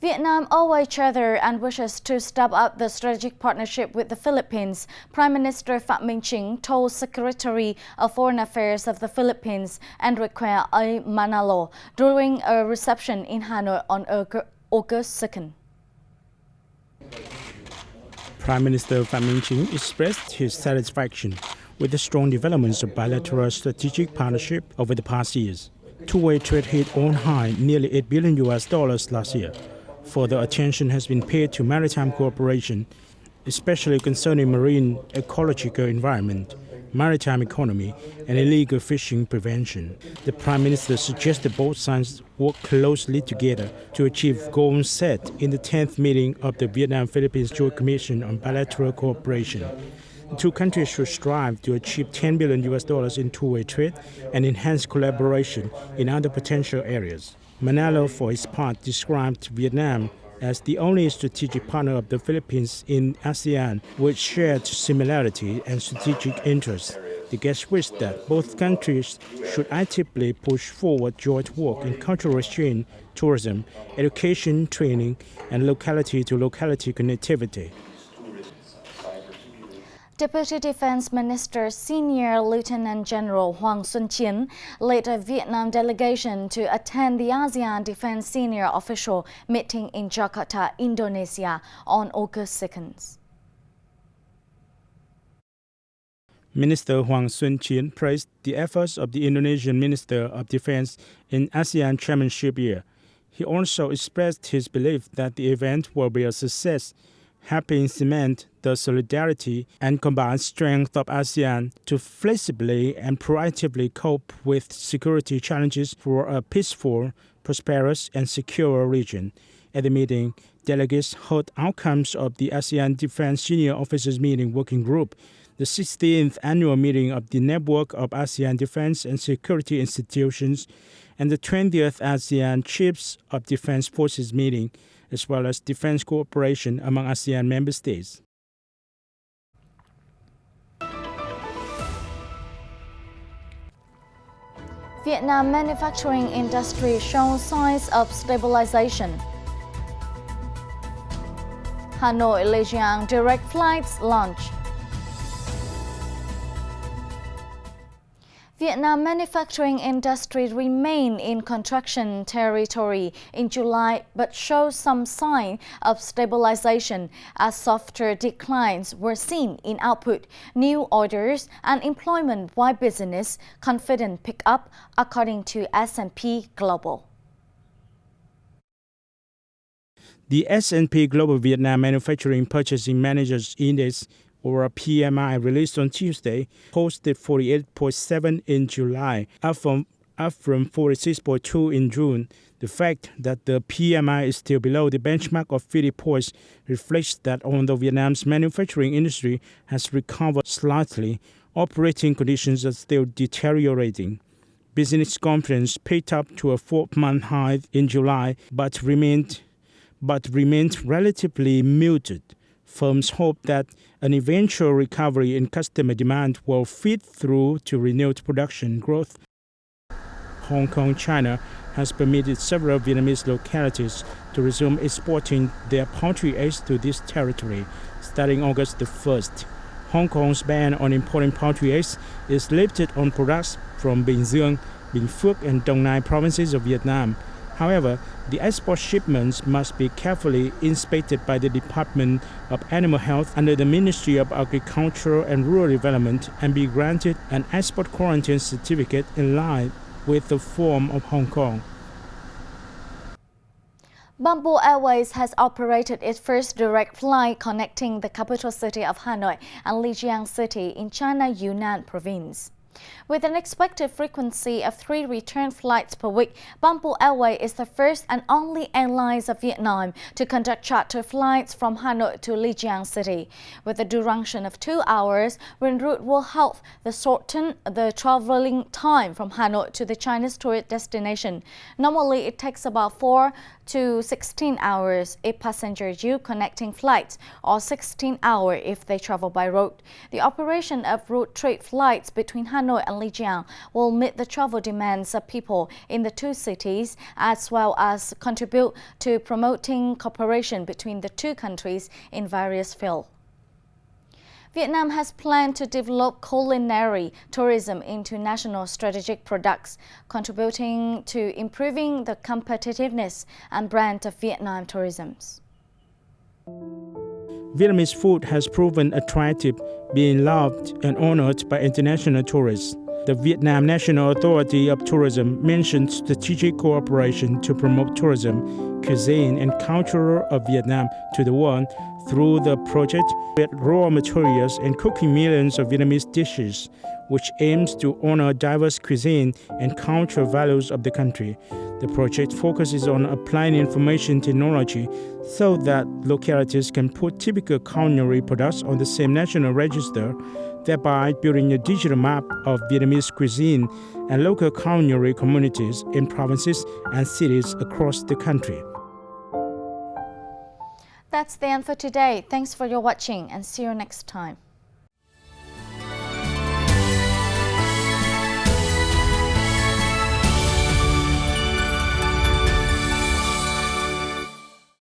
Vietnam owes each other and wishes to step up the strategic partnership with the Philippines. Prime Minister Phạm Minh Chính told Secretary of Foreign Affairs of the Philippines, Enrique A. Manalo, during a reception in Hanoi on August 2nd. Prime Minister Phạm Minh Chnh expressed his satisfaction with the strong developments of bilateral strategic partnership over the past years. Two-way trade hit all-high nearly $8 billion last year. Further attention has been paid to maritime cooperation, especially concerning marine ecological environment, maritime economy, and illegal fishing prevention. The Prime Minister suggested both sides work closely together to achieve goals set in the 10th meeting of the Vietnam-Philippines Joint Commission on Bilateral Cooperation. The two countries should strive to achieve $10 billion in two-way trade and enhance collaboration in other potential areas. Manalo, for his part, described Vietnam as the only strategic partner of the Philippines in ASEAN with shared similarity and strategic interests. The guest wished that both countries should actively push forward joint work in cultural exchange, tourism, education, training, and locality-to-locality connectivity. Deputy Defense Minister Senior Lieutenant General Hoàng Xuân Chiến led a Vietnam delegation to attend the ASEAN Defense Senior Official meeting in Jakarta, Indonesia on August 2nd. Minister Hoàng Xuân Chiến praised the efforts of the Indonesian Minister of Defense in ASEAN Chairmanship year. He also expressed his belief that the event will be a success, helping cement the solidarity and combined strength of ASEAN to flexibly and proactively cope with security challenges for a peaceful, prosperous, and secure region. At the meeting, delegates heard outcomes of the ASEAN Defense Senior Officers Meeting Working Group, the 16th annual meeting of the Network of ASEAN Defense and Security Institutions, and the 20th ASEAN Chiefs of Defense Forces Meeting, as well as defense cooperation among ASEAN member states. Vietnam manufacturing industry shows signs of stabilization. Hanoi-Legiang direct flights launch. Vietnam manufacturing industry remained in contraction territory in July but shows some sign of stabilization as softer declines were seen in output, new orders, and employment while business confidence picked up, according to S&P Global. The S&P Global Vietnam Manufacturing Purchasing Managers Index, or a PMI, released on Tuesday, posted 48.7 in July, up from 46.2 in June. The fact that the PMI is still below the benchmark of 50 points reflects that although Vietnam's manufacturing industry has recovered slightly, operating conditions are still deteriorating. Business confidence picked up to a 4-month high in July, but remained relatively muted. Firms hope that an eventual recovery in customer demand will feed through to renewed production growth. Hong Kong, China, has permitted several Vietnamese localities to resume exporting their poultry eggs to this territory, starting August the 1st. Hong Kong's ban on importing poultry eggs is lifted on products from Bình Dương, Bình Phước, and Đông Nai provinces of Vietnam. However, the export shipments must be carefully inspected by the Department of Animal Health under the Ministry of Agriculture and Rural Development and be granted an export quarantine certificate in line with the form of Hong Kong. Bamboo Airways has operated its first direct flight connecting the capital city of Hanoi and Lijiang City in China Yunnan province. With an expected frequency of 3 return flights per week, Bamboo Airways is the first and only airlines of Vietnam to conduct charter flights from Hanoi to Lijiang City. With a duration of 2 hours, en route will help shorten the traveling time from Hanoi to the Chinese tourist destination. Normally, it takes about 4 to 16 hours if passengers use connecting flights, or 16 hours if they travel by road. The operation of road trip flights between Hanoi Hanoi and Lijiang will meet the travel demands of people in the two cities, as well as contribute to promoting cooperation between the two countries in various fields. Vietnam has planned to develop culinary tourism into national strategic products, contributing to improving the competitiveness and brand of Vietnam tourism. Vietnamese food has proven attractive, being loved and honored by international tourists. The Vietnam National Authority of Tourism mentioned strategic cooperation to promote tourism, cuisine, and culture of Vietnam to the world through the project with raw materials and cooking millions of Vietnamese dishes, which aims to honor diverse cuisine and cultural values of the country. The project focuses on applying information technology so that localities can put typical culinary products on the same national register, thereby building a digital map of Vietnamese cuisine and local culinary communities in provinces and cities across the country. That's the end for today. Thanks for your watching and see you next time.